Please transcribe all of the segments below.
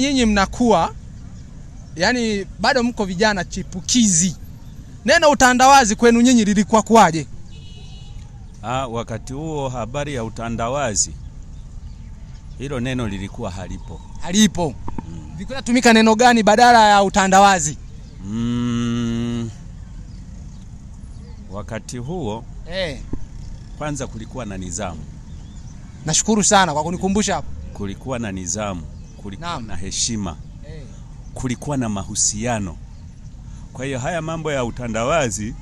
nyinyi mnakuwa, yani bado mko vijana chipukizi, neno utandawazi kwenu nyinyi lilikuwa kuaje? Wakati huo habari ya utandawazi, hilo neno lilikuwa halipo. Vilikuwa tumika neno gani badala ya utandawazi? Wakati huo kwanza kulikuwa na nidhamu. Nashukuru sana kwa kunikumbusha hapo. Kulikuwa na nidhamu, kulikuwa na heshima, kulikuwa na mahusiano. Kwa hiyo haya mambo ya utandawazi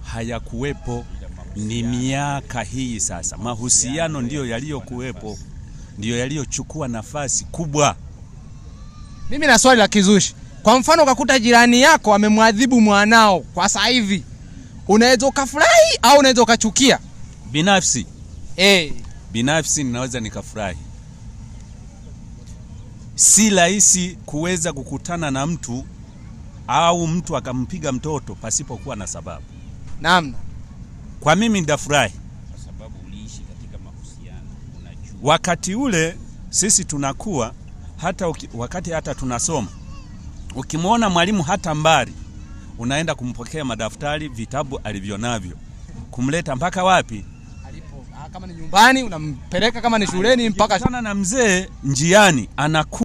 hayakuwepo. Ni miaka hii sasa mahusiano ndiyo yaliyokuwepo, ndiyo yaliyochukua nafasi kubwa. Mimi na swali la kizushi. Kwa mfano ukakuta jirani yako amemwadhibu mwanao kwa sasa hivi, unaweza ukafurahi au unaweza ukachukia? Binafsi ninaweza nikafurahi. Si rahisi kuweza kukutana na mtu au mtu akampiga mtoto pasipokuwa na sababu. Namna. Kwa mimi ndafurahi kwa sababu uliishi katika mahusiano, unajua. Wakati ule sisi tunakuwa wakati hata tunasoma, ukimwona mwalimu hata mbali, unaenda kumpokea madaftari, vitabu alivyonavyo, kumleta mpaka wapi? Kama ni nyumbani unampeleka, kama ni shuleni mpaka sana na mzee njiani anaku